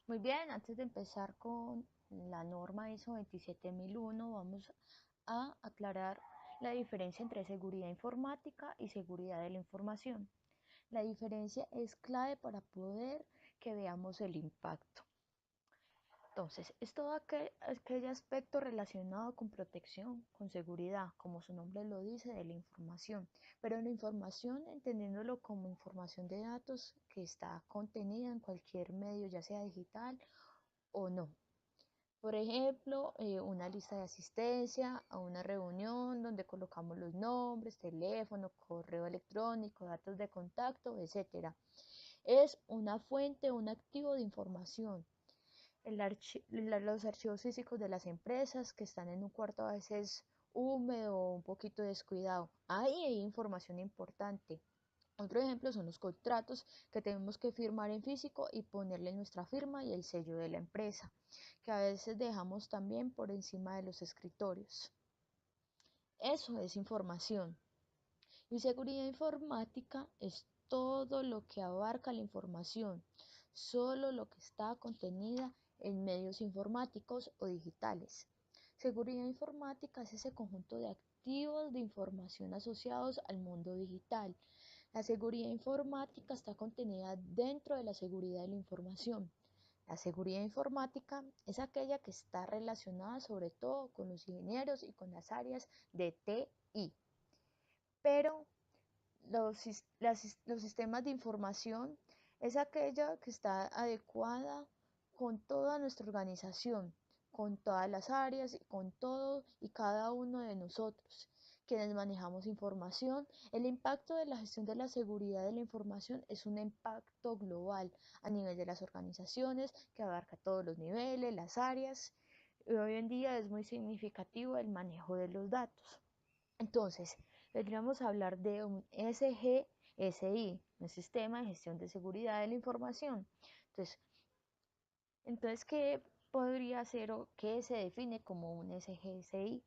Muy bien, antes de empezar con la norma ISO 27001, vamos a aclarar la diferencia entre seguridad informática y seguridad de la información. La diferencia es clave para poder que veamos el impacto. Entonces, es todo aquel aspecto relacionado con protección, con seguridad, como su nombre lo dice, de la información. Pero la información, entendiéndolo como información de datos que está contenida en cualquier medio, ya sea digital o no. Por ejemplo, una lista de asistencia a una reunión donde colocamos los nombres, teléfono, correo electrónico, datos de contacto, etcétera. Es una fuente, un activo de información. Los archivos físicos de las empresas que están en un cuarto a veces húmedo o un poquito descuidado. Ahí hay información importante. Otro ejemplo son los contratos que tenemos que firmar en físico y ponerle nuestra firma y el sello de la empresa, que a veces dejamos también por encima de los escritorios. Eso es información. Y seguridad informática es todo lo que abarca la información, solo lo que está contenida en medios informáticos o digitales. Seguridad informática es ese conjunto de activos de información asociados al mundo digital. La seguridad informática está contenida dentro de la seguridad de la información. La seguridad informática es aquella que está relacionada sobre todo con los ingenieros y con las áreas de TI. Pero los sistemas de información es aquella que está adecuada con toda nuestra organización, con todas las áreas, con todo y cada uno de nosotros, quienes manejamos información. El impacto de la gestión de la seguridad de la información es un impacto global a nivel de las organizaciones que abarca todos los niveles, las áreas. Y hoy en día es muy significativo el manejo de los datos. Entonces, vendríamos a hablar de un SGSI, un sistema de gestión de seguridad de la información. Entonces, ¿qué podría ser o qué se define como un SGSI?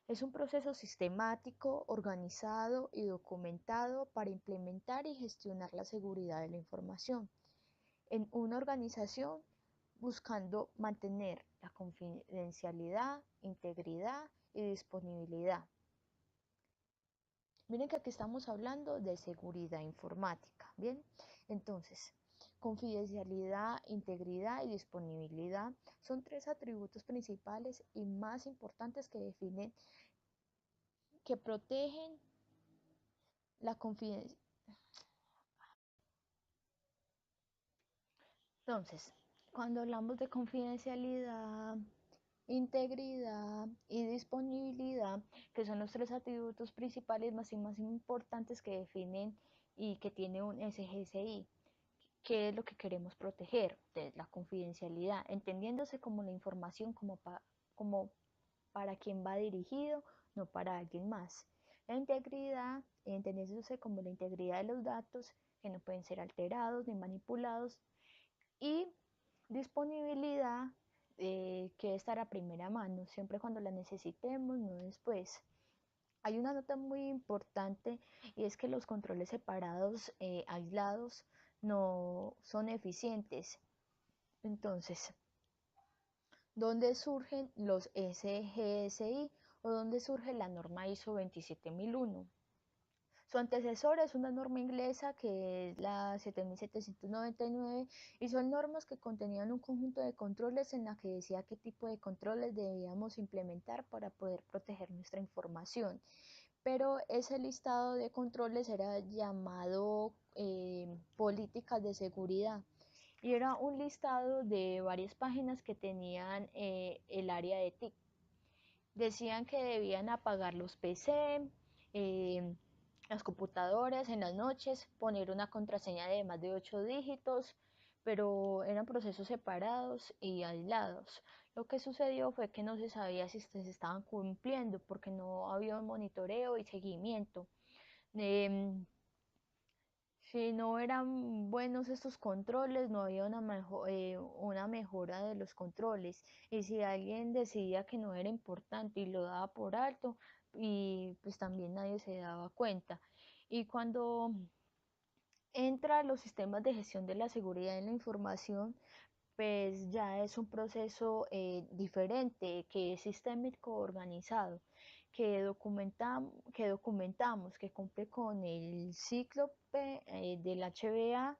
Es un proceso sistemático, organizado y documentado para implementar y gestionar la seguridad de la información en una organización, buscando mantener la confidencialidad, integridad y disponibilidad. Miren que aquí estamos hablando de seguridad informática, ¿bien? Entonces, confidencialidad, integridad y disponibilidad son tres atributos principales y más importantes que definen, que protegen la confidencialidad. Entonces, cuando hablamos de confidencialidad, integridad y disponibilidad, que son los tres atributos principales más importantes que definen y que tiene un SGSI. ¿Qué es lo que queremos proteger? De la confidencialidad, entendiéndose como la información como para quien va dirigido, no para alguien más. La integridad, entendiéndose como la integridad de los datos, que no pueden ser alterados ni manipulados. Y disponibilidad, que estar a primera mano, siempre cuando la necesitemos, no después. Hay una nota muy importante y es que los controles separados, aislados, no son eficientes. Entonces, ¿dónde surgen los SGSI o dónde surge la norma ISO 27001? Su antecesora es una norma inglesa que es la 7799 y son normas que contenían un conjunto de controles en la que decía qué tipo de controles debíamos implementar para poder proteger nuestra información. Pero ese listado de controles era llamado políticas de seguridad y era un listado de varias páginas que tenían el área de TIC. Decían que debían apagar los PC, eh, las computadoras en las noches, poner una contraseña de más de 8 dígitos, pero eran procesos separados y aislados. Lo que sucedió fue que no se sabía si se estaban cumpliendo porque no había un monitoreo y seguimiento. Em, si no eran buenos estos controles, no había una mejora de los controles. Y si alguien decidía que no era importante y lo daba por alto, y pues también nadie se daba cuenta. Y cuando entra a los sistemas de gestión de la seguridad de la información, pues ya es un proceso diferente, que es sistémico organizado, que documentamos, que cumple con el ciclo del HBA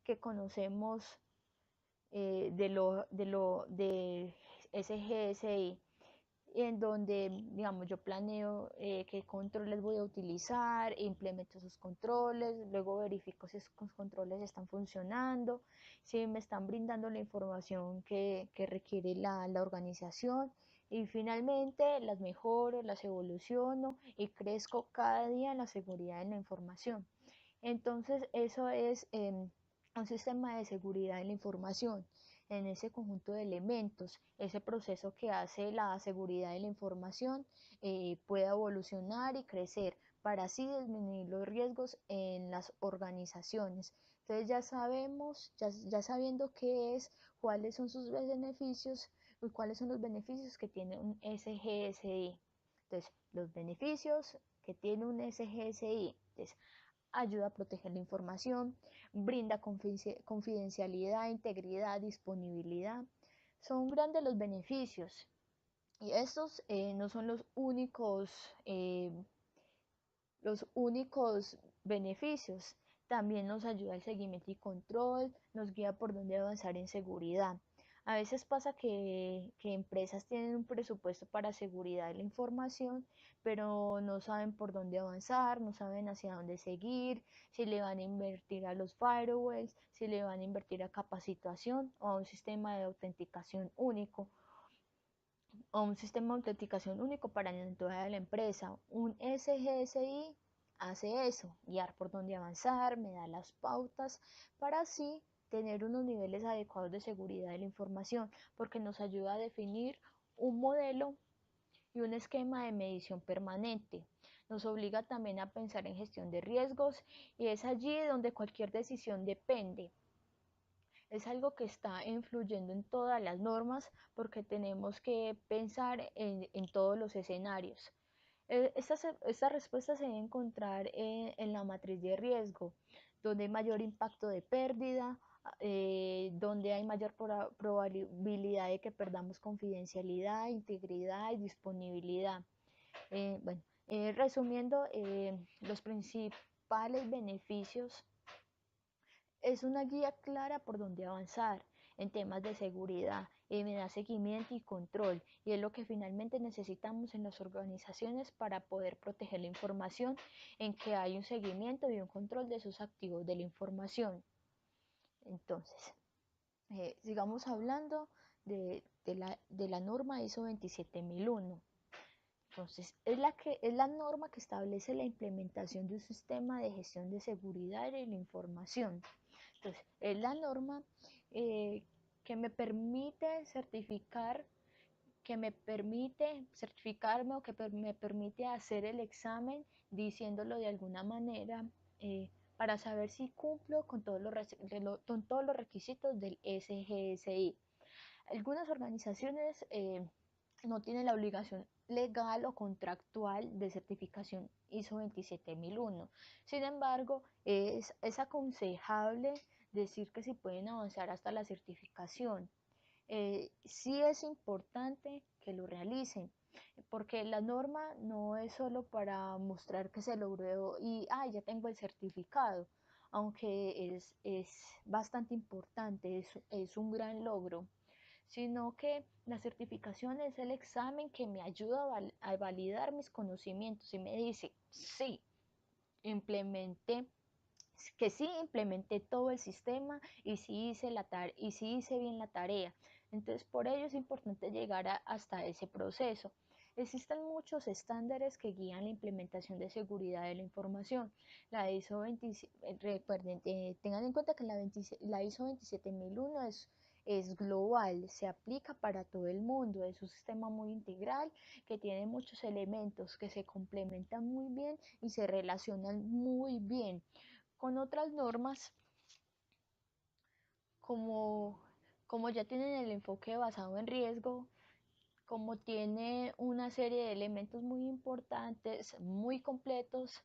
que conocemos de SGSI, en donde, digamos, yo planeo qué controles voy a utilizar, implemento esos controles, luego verifico si esos controles están funcionando, si me están brindando la información que requiere la organización, y finalmente las mejoro, las evoluciono y crezco cada día en la seguridad de la información. Entonces, eso es un sistema de seguridad de la información. En ese conjunto de elementos, ese proceso que hace la seguridad de la información pueda evolucionar y crecer para así disminuir los riesgos en las organizaciones. Entonces ya sabemos, ya sabiendo qué es, cuáles son sus beneficios y cuáles son los beneficios que tiene un SGSI. Entonces, los beneficios que tiene un SGSI. Entonces, ayuda a proteger la información, brinda confidencialidad, integridad, disponibilidad. Son grandes los beneficios y estos no son los únicos beneficios. También nos ayuda el seguimiento y control, nos guía por dónde avanzar en seguridad. A veces pasa que empresas tienen un presupuesto para seguridad de la información, pero no saben por dónde avanzar, no saben hacia dónde seguir, si le van a invertir a los firewalls, si le van a invertir a capacitación o a un sistema de autenticación único para toda la empresa. Un SGSI hace eso, guiar por dónde avanzar, me da las pautas para así tener unos niveles adecuados de seguridad de la información, porque nos ayuda a definir un modelo y un esquema de medición permanente. Nos obliga también a pensar en gestión de riesgos y es allí donde cualquier decisión depende. Es algo que está influyendo en todas las normas porque tenemos que pensar en todos los escenarios. Esta respuesta se debe encontrar en la matriz de riesgo, donde hay mayor impacto de pérdida, donde hay mayor probabilidad de que perdamos confidencialidad, integridad y disponibilidad. Bueno, resumiendo, los principales beneficios es una guía clara por donde avanzar en temas de seguridad, me da seguimiento y control, y es lo que finalmente necesitamos en las organizaciones para poder proteger la información, en que hay un seguimiento y un control de esos activos de la información. Entonces, sigamos hablando de la norma ISO 27001. Entonces, es la norma que establece la implementación de un sistema de gestión de seguridad de la información. Entonces, es la norma eh, que me permite certificarme o que me permite hacer el examen, diciéndolo de alguna manera, para saber si cumplo con todos los requisitos del SGSI. Algunas organizaciones no tienen la obligación legal o contractual de certificación ISO 27001. Sin embargo, es aconsejable decir que si pueden avanzar hasta la certificación. Sí es importante que lo realicen, porque la norma no es solo para mostrar que se logró y ya tengo el certificado, aunque es bastante importante, es un gran logro, sino que la certificación es el examen que me ayuda a validar mis conocimientos y me dice, sí, implementé, que sí implementé todo el sistema y sí hice bien la tarea. Entonces, por ello es importante llegar hasta ese proceso. Existen muchos estándares que guían la implementación de seguridad de la información. La ISO 27, recuerden, tengan en cuenta que la ISO 27001 es global, se aplica para todo el mundo, es un sistema muy integral que tiene muchos elementos que se complementan muy bien y se relacionan muy bien con otras normas, como, como ya tienen el enfoque basado en riesgo, como tiene una serie de elementos muy importantes, muy completos,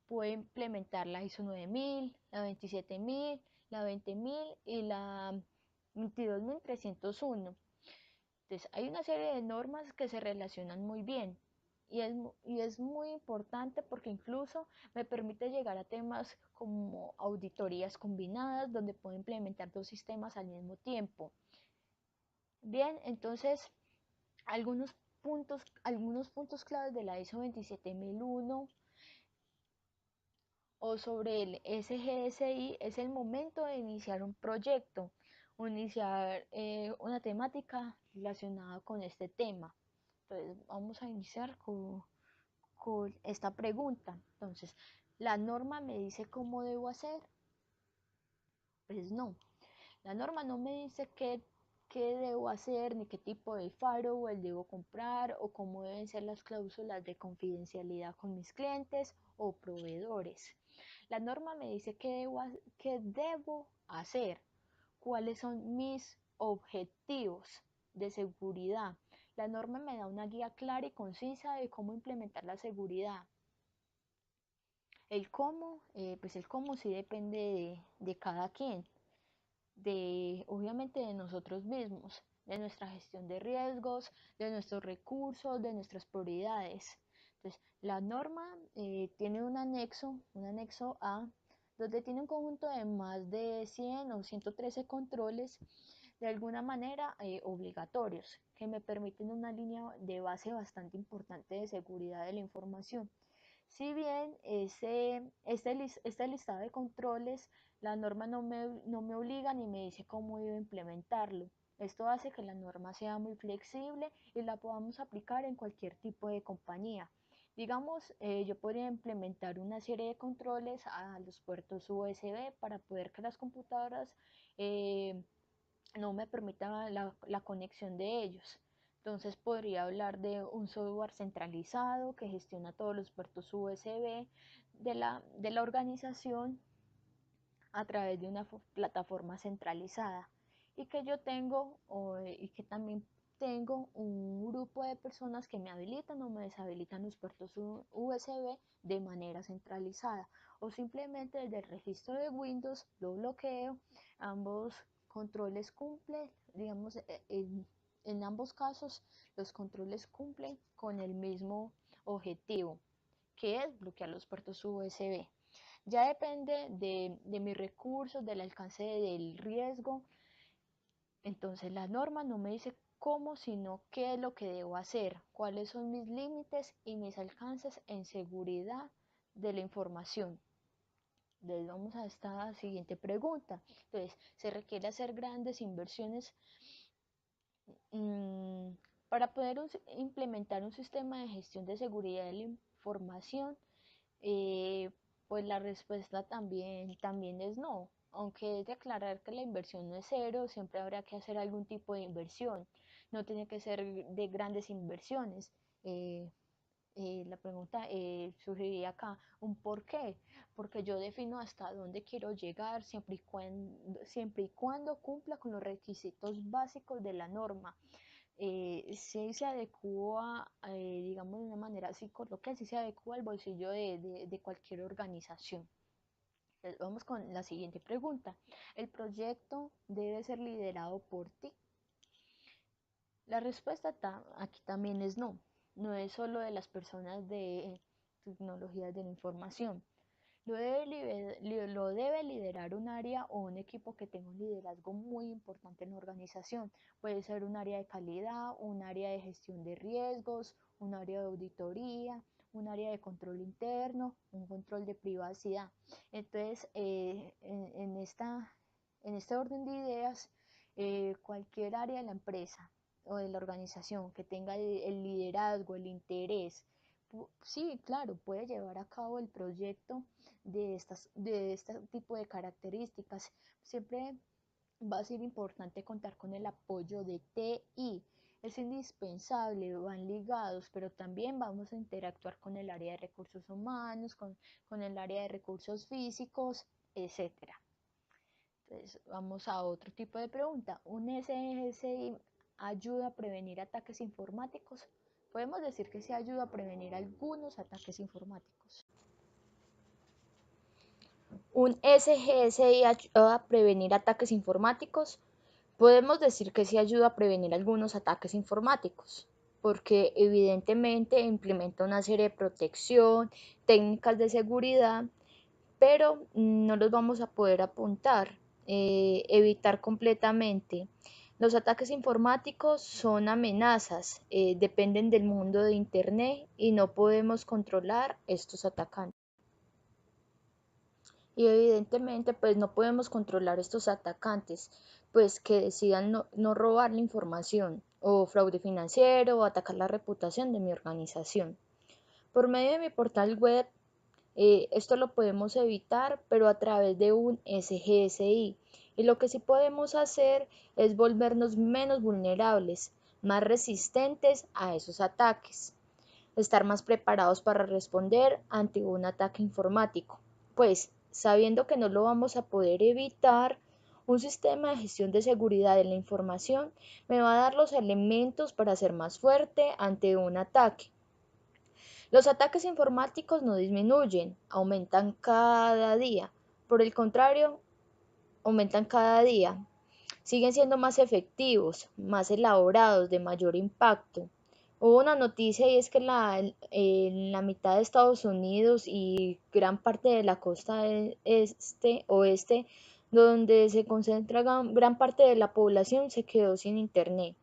puede implementar la ISO 9000, la 27000, la 20000 y la 22.301. Entonces, hay una serie de normas que se relacionan muy bien y es muy importante porque incluso me permite llegar a temas como auditorías combinadas, donde puedo implementar dos sistemas al mismo tiempo. Bien, entonces, algunos puntos claves de la ISO 27001 o sobre el SGSI es el momento de iniciar un proyecto o iniciar una temática relacionada con este tema. Entonces vamos a iniciar con esta pregunta. Entonces, ¿la norma me dice cómo debo hacer? Pues no, la norma no me dice qué debo hacer, ni qué tipo de firewall debo comprar, o cómo deben ser las cláusulas de confidencialidad con mis clientes o proveedores. La norma me dice qué debo hacer, cuáles son mis objetivos de seguridad. La norma me da una guía clara y concisa de cómo implementar la seguridad. Pues el cómo sí depende de cada quien, obviamente de nosotros mismos, de nuestra gestión de riesgos, de nuestros recursos, de nuestras prioridades. Entonces, la norma tiene un anexo A, donde tiene un conjunto de más de 100 o 113 controles, de alguna manera obligatorios, que me permiten una línea de base bastante importante de seguridad de la información. Si bien este listado de controles, la norma no me obliga ni me dice cómo debo implementarlo. Esto hace que la norma sea muy flexible y la podamos aplicar en cualquier tipo de compañía. Digamos, yo podría implementar una serie de controles a los puertos USB para poder que las computadoras no me permitan la conexión de ellos. Entonces podría hablar de un software centralizado que gestiona todos los puertos USB de la organización a través de una plataforma centralizada y que yo tengo y que también tengo un grupo de personas que me habilitan o me deshabilitan los puertos USB de manera centralizada, o simplemente desde el registro de Windows lo bloqueo. Ambos controles cumplen, digamos, en ambos casos los controles cumplen con el mismo objetivo, que es bloquear los puertos USB. Ya depende de mis recursos, del alcance del riesgo. Entonces la norma no me dice cómo, sino qué es lo que debo hacer, cuáles son mis límites y mis alcances en seguridad de la información. Entonces vamos a esta siguiente pregunta. Entonces, ¿se requiere hacer grandes inversiones para poder implementar un sistema de gestión de seguridad de la información? Eh, pues la respuesta también es no. Aunque es de aclarar que la inversión no es cero, siempre habrá que hacer algún tipo de inversión. No tiene que ser de grandes inversiones. La pregunta surgiría acá, ¿un por qué? Porque yo defino hasta dónde quiero llegar siempre y cuando cumpla con los requisitos básicos de la norma. Si se adecua, digamos de una manera psicológica, si se adecua al bolsillo de cualquier organización. Entonces, vamos con la siguiente pregunta. ¿El proyecto debe ser liderado por ti? La respuesta aquí también es no. No es solo de las personas de tecnologías de la información. Lo debe liderar un área o un equipo que tenga un liderazgo muy importante en la organización. Puede ser un área de calidad, un área de gestión de riesgos, un área de auditoría, un área de control interno, un control de privacidad. Entonces, en este orden de ideas, cualquier área de la empresa o de la organización que tenga el liderazgo, el interés, sí, claro, puede llevar a cabo el proyecto de este tipo de características. Siempre va a ser importante contar con el apoyo de TI. Es indispensable, van ligados, pero también vamos a interactuar con el área de recursos humanos, con el área de recursos físicos, etcétera. Entonces, vamos a otro tipo de pregunta. ¿Un SGSI ayuda a prevenir ataques informáticos? Podemos decir que sí ayuda a prevenir algunos ataques informáticos. ¿Un SGSI ayuda a prevenir ataques informáticos? Podemos decir que sí ayuda a prevenir algunos ataques informáticos, porque evidentemente implementa una serie de protección, técnicas de seguridad, pero no los vamos a poder apuntar, evitar completamente. Los ataques informáticos son amenazas, dependen del mundo de Internet y no podemos controlar estos atacantes. Y evidentemente pues no podemos controlar estos atacantes, pues que decidan no robar la información o fraude financiero o atacar la reputación de mi organización. Por medio de mi portal web, esto lo podemos evitar, pero a través de un SGSI. Y lo que sí podemos hacer es volvernos menos vulnerables, más resistentes a esos ataques, estar más preparados para responder ante un ataque informático. Pues, sabiendo que no lo vamos a poder evitar, un sistema de gestión de seguridad de la información me va a dar los elementos para ser más fuerte ante un ataque. Los ataques informáticos no disminuyen, aumentan cada día. Por el contrario, aumentan cada día. Siguen siendo más efectivos, más elaborados, de mayor impacto. Hubo una noticia y es que en la mitad de Estados Unidos y gran parte de la costa oeste, donde se concentra gran parte de la población, se quedó sin internet.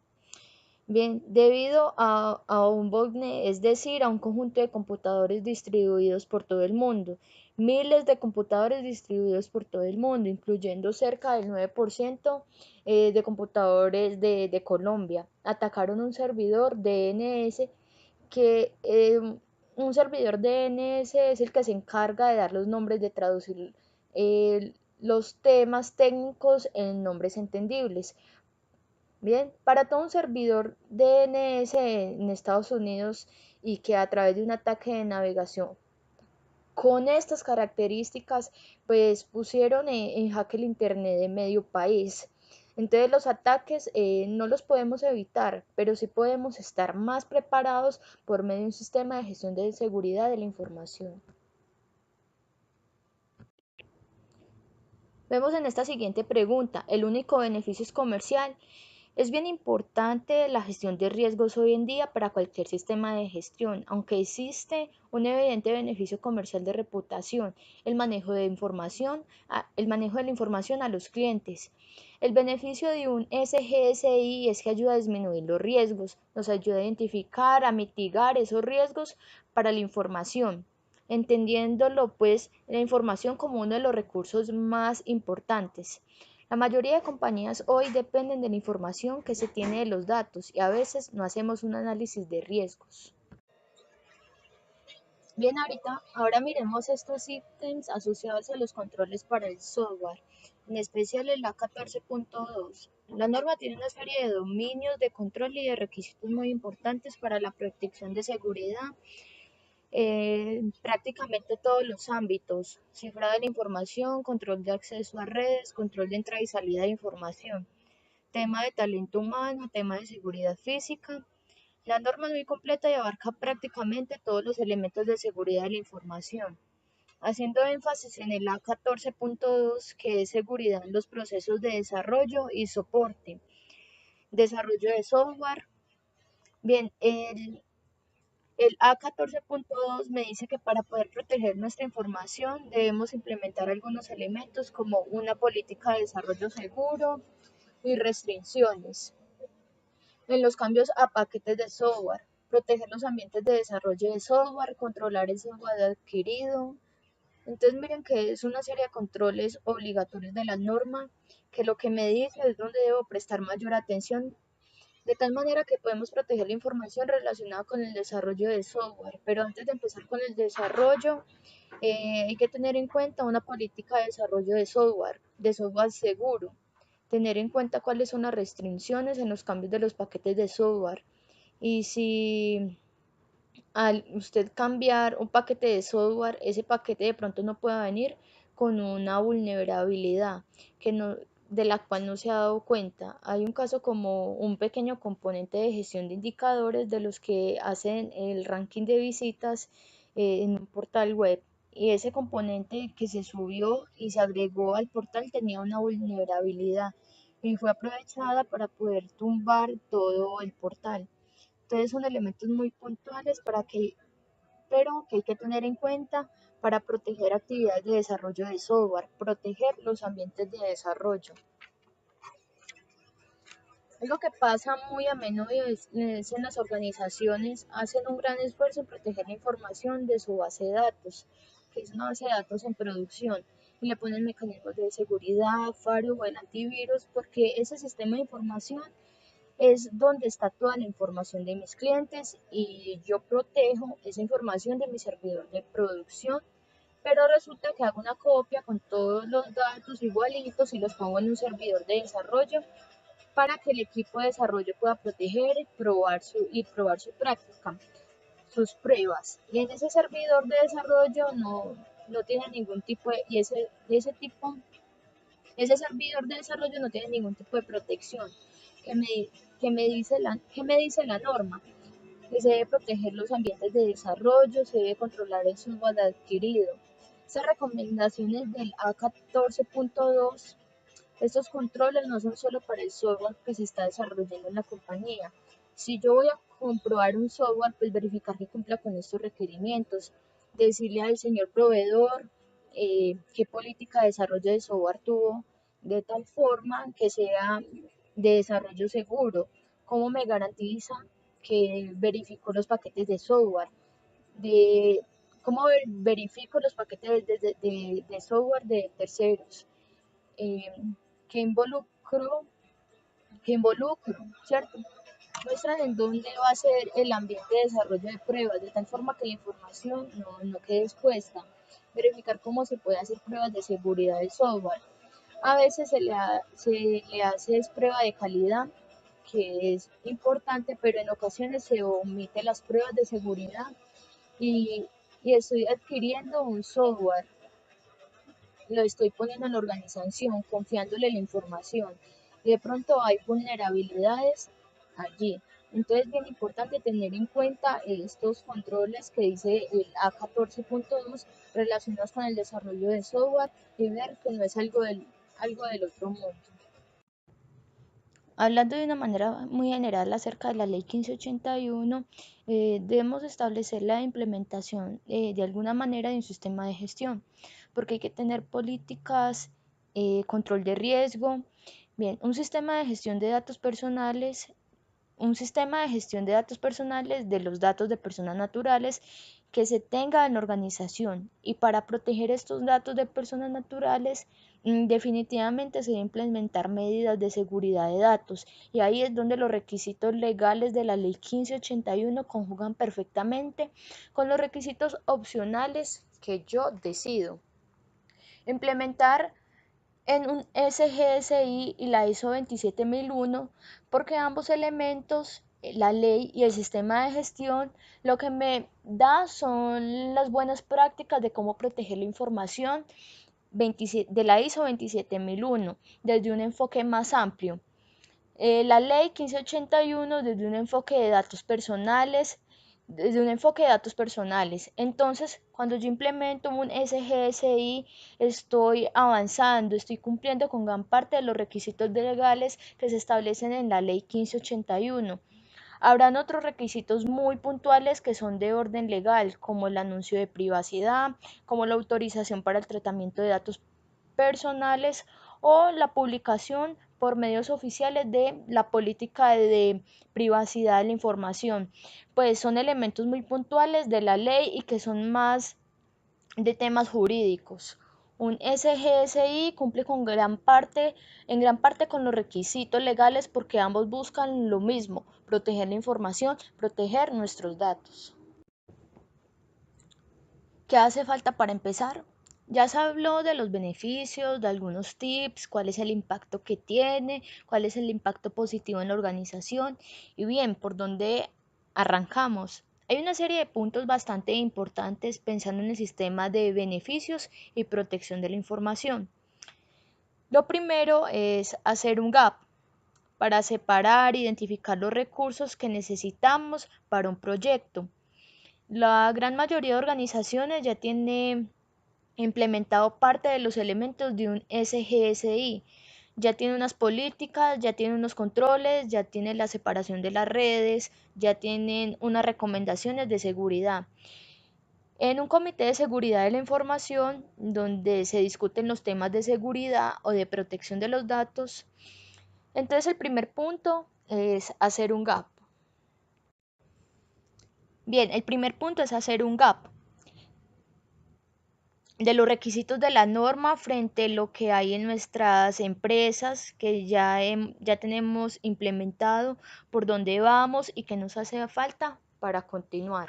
Bien, debido a un botnet, es decir, a un conjunto de computadores distribuidos por todo el mundo, miles de computadores distribuidos por todo el mundo, incluyendo cerca del 9% de computadores de Colombia, atacaron un servidor DNS que un servidor DNS es el que se encarga de dar los nombres, de traducir los temas técnicos en nombres entendibles. Bien, para todo un servidor DNS en Estados Unidos y que a través de un ataque de navegación con estas características, pues pusieron en jaque el Internet de medio país. Entonces los ataques no los podemos evitar, pero sí podemos estar más preparados por medio de un sistema de gestión de seguridad de la información. Vemos en esta siguiente pregunta, ¿el único beneficio es comercial? Es bien importante la gestión de riesgos hoy en día para cualquier sistema de gestión, aunque existe un evidente beneficio comercial de reputación, el manejo de la información a los clientes. El beneficio de un SGSI es que ayuda a disminuir los riesgos, nos ayuda a identificar, a mitigar esos riesgos para la información, entendiéndolo pues la información como uno de los recursos más importantes. La mayoría de compañías hoy dependen de la información que se tiene de los datos y a veces no hacemos un análisis de riesgos. Bien, ahora miremos estos ítems asociados a los controles para el software, en especial el A14.2. La norma tiene una serie de dominios de control y de requisitos muy importantes para la protección de seguridad en prácticamente todos los ámbitos: cifrado de la información, control de acceso a redes, control de entrada y salida de información, tema de talento humano, tema de seguridad física. La norma es muy completa y abarca prácticamente todos los elementos de seguridad de la información, haciendo énfasis en el A14.2, que es seguridad en los procesos de desarrollo y soporte, desarrollo de software. Bien, el A14.2 me dice que para poder proteger nuestra información debemos implementar algunos elementos como una política de desarrollo seguro y restricciones en los cambios a paquetes de software, proteger los ambientes de desarrollo de software, controlar el software adquirido. Entonces miren que es una serie de controles obligatorios de la norma, que lo que me dice es donde debo prestar mayor atención, de tal manera que podemos proteger la información relacionada con el desarrollo de software. Pero antes de empezar con el desarrollo, hay que tener en cuenta una política de desarrollo de software seguro, tener en cuenta cuáles son las restricciones en los cambios de los paquetes de software. Y si al usted cambiar un paquete de software, ese paquete de pronto no pueda venir con una vulnerabilidad que no, de la cual no se ha dado cuenta. Hay un caso como un pequeño componente de gestión de indicadores de los que hacen el ranking de visitas en un portal web. Y ese componente que se subió y se agregó al portal tenía una vulnerabilidad. y fue aprovechada para poder tumbar todo el portal. Entonces son elementos muy puntuales pero que hay que tener en cuenta para proteger actividades de desarrollo de software, proteger los ambientes de desarrollo. Algo que pasa muy a menudo es en las organizaciones hacen un gran esfuerzo en proteger la información de su base de datos, que es una base de datos en producción, y le ponen mecanismos de seguridad, firewall, antivirus, porque ese sistema de información es donde está toda la información de mis clientes y yo protejo esa información de mi servidor de producción, pero resulta que hago una copia con todos los datos igualitos y los pongo en un servidor de desarrollo para que el equipo de desarrollo pueda proteger y probar su práctica, sus pruebas. Y en ese servidor de desarrollo no tiene ningún tipo de, ese servidor de desarrollo no tiene ningún tipo de protección que me, que me dice la norma, que se debe proteger los ambientes de desarrollo, se debe controlar el software adquirido. Esas recomendaciones del A14.2, estos controles no son solo para el software que se está desarrollando en la compañía. Si yo voy a comprobar un software, pues verificar que cumpla con estos requerimientos, decirle al señor proveedor qué política de desarrollo de software tuvo, de tal forma que sea de desarrollo seguro, cómo me garantiza que verifico los paquetes de software, de cómo verifico los paquetes de software de terceros, eh, que involucro, ¿cierto? Muestran en dónde va a ser el ambiente de desarrollo de pruebas, de tal forma que la información no quede expuesta. Verificar cómo se puede hacer pruebas de seguridad del software. A veces se le hace prueba de calidad, que es importante, pero en ocasiones se omite las pruebas de seguridad y, y estoy adquiriendo un software, lo estoy poniendo en la organización, confiándole la información. Y de pronto hay vulnerabilidades allí. Entonces es bien importante tener en cuenta estos controles que dice el A14.2 relacionados con el desarrollo de software y ver que no es algo del otro mundo. Hablando de una manera muy general acerca de la ley 1581, debemos establecer la implementación de alguna manera de un sistema de gestión, porque hay que tener políticas, control de riesgo. Bien, un sistema de gestión de datos personales de los datos de personas naturales que se tenga en la organización. Y para proteger estos datos de personas naturales, definitivamente se debe implementar medidas de seguridad de datos. Y ahí es donde los requisitos legales de la ley 1581 conjugan perfectamente con los requisitos opcionales que yo decido. Implementar en un SGSI y la ISO 27001, porque ambos elementos, la ley y el sistema de gestión, lo que me da son las buenas prácticas de cómo proteger la información de la ISO 27001 desde un enfoque más amplio. La ley 1581 desde un enfoque de datos personales. Entonces, cuando yo implemento un SGSI, estoy avanzando, estoy cumpliendo con gran parte de los requisitos legales que se establecen en la ley 1581. Habrán otros requisitos muy puntuales que son de orden legal, como el anuncio de privacidad, como la autorización para el tratamiento de datos personales o la publicación por medios oficiales de la política de privacidad de la información. Pues son elementos muy puntuales de la ley y que son más de temas jurídicos. Un SGSI cumple en gran parte con los requisitos legales porque ambos buscan lo mismo, proteger la información, proteger nuestros datos. ¿Qué hace falta para empezar? Ya se habló de los beneficios, de algunos tips, cuál es el impacto que tiene, cuál es el impacto positivo en la organización y bien, por dónde arrancamos. Hay una serie de puntos bastante importantes pensando en el sistema de beneficios y protección de la información. Lo primero es hacer un gap para separar e identificar los recursos que necesitamos para un proyecto. La gran mayoría de organizaciones ya tiene implementado parte de los elementos de un SGSI. ya tiene unas políticas, ya tiene unos controles, ya tiene la separación de las redes, ya tienen unas recomendaciones de seguridad. En un comité de seguridad de la información, donde se discuten los temas de seguridad o de protección de los datos, entonces el primer punto es hacer un gap. Bien, el primer punto es hacer un gap de los requisitos de la norma frente a lo que hay en nuestras empresas que ya tenemos implementado, por dónde vamos y qué nos hace falta para continuar.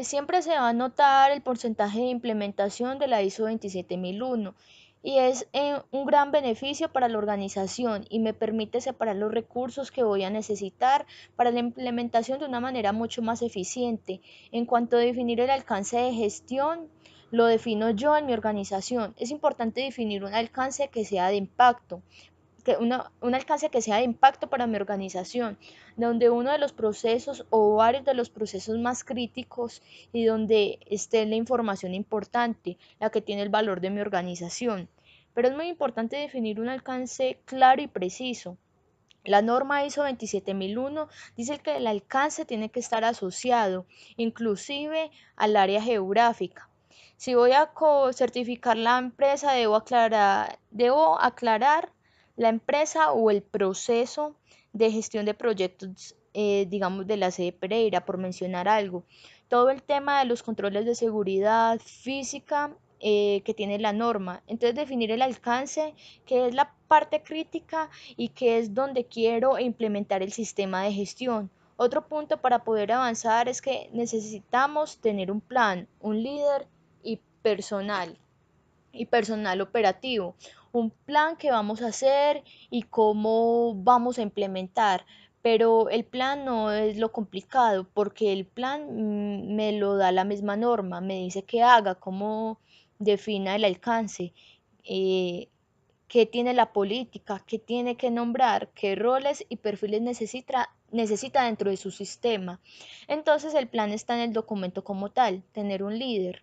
Siempre se va a notar el porcentaje de implementación de la ISO 27001 y es un gran beneficio para la organización y me permite separar los recursos que voy a necesitar para la implementación de una manera mucho más eficiente. En cuanto a definir el alcance de gestión, lo defino yo en mi organización. Es importante definir un alcance que sea de impacto, un alcance que sea de impacto para mi organización, donde uno de los procesos o varios de los procesos más críticos y donde esté la información importante, la que tiene el valor de mi organización. Pero es muy importante definir un alcance claro y preciso. La norma ISO 27001 dice que el alcance tiene que estar asociado inclusive al área geográfica. Si voy a certificar la empresa, debo aclarar la empresa o el proceso de gestión de proyectos, digamos, de la sede Pereira, por mencionar algo. Todo el tema de los controles de seguridad física que tiene la norma. Entonces, definir el alcance, que es la parte crítica y que es donde quiero implementar el sistema de gestión. Otro punto para poder avanzar es que necesitamos tener un plan, un líder y personal operativo, un plan que vamos a hacer y cómo vamos a implementar. Pero el plan no es lo complicado porque el plan me lo da la misma norma, me dice que haga, cómo defina el alcance, eh, qué tiene la política, qué tiene que nombrar, qué roles y perfiles necesita dentro de su sistema. Entonces el plan está en el documento como tal, tener un líder.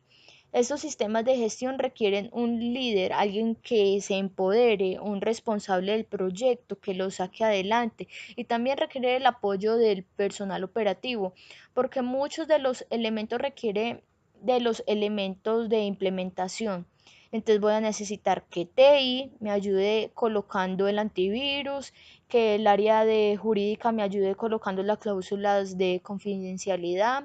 Estos sistemas de gestión requieren un líder, alguien que se empodere, un responsable del proyecto, que lo saque adelante y también requiere el apoyo del personal operativo, porque muchos de los elementos requieren de los elementos de implementación. Entonces voy a necesitar que TI me ayude colocando el antivirus, que el área de jurídica me ayude colocando las cláusulas de confidencialidad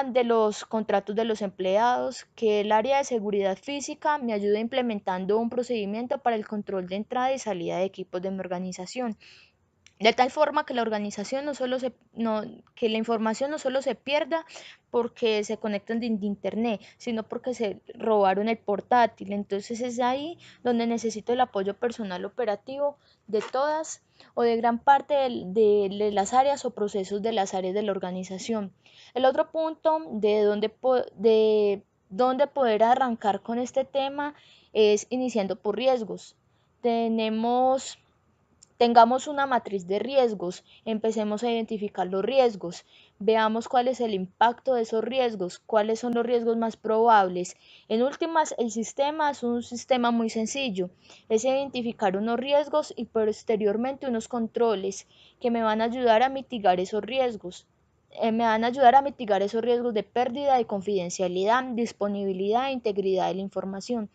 de los contratos de los empleados, que el área de seguridad física me ayude implementando un procedimiento para el control de entrada y salida de equipos de mi organización. De tal forma que la organización que la información no solo se pierda porque se conectan de internet, sino porque se robaron el portátil. Entonces es ahí donde necesito el apoyo personal operativo de todas o de gran parte de las áreas o procesos de las áreas de la organización. El otro punto de dónde poder arrancar con este tema es iniciando por riesgos. Tengamos una matriz de riesgos, empecemos a identificar los riesgos, veamos cuál es el impacto de esos riesgos, cuáles son los riesgos más probables. En últimas, el sistema es un sistema muy sencillo, es identificar unos riesgos y posteriormente unos controles que me van a ayudar a mitigar esos riesgos. Me van a ayudar a mitigar esos riesgos de pérdida de confidencialidad, disponibilidad e integridad de la información.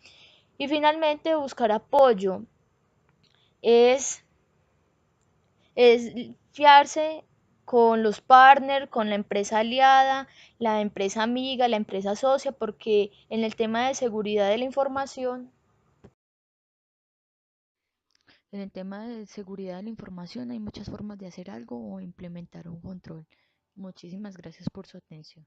Y finalmente, buscar apoyo es es fiarse con los partners, con la empresa aliada, la empresa amiga, la empresa socia, porque en el tema de seguridad de la información, en el tema de seguridad de la información hay muchas formas de hacer algo o implementar un control. Muchísimas gracias por su atención.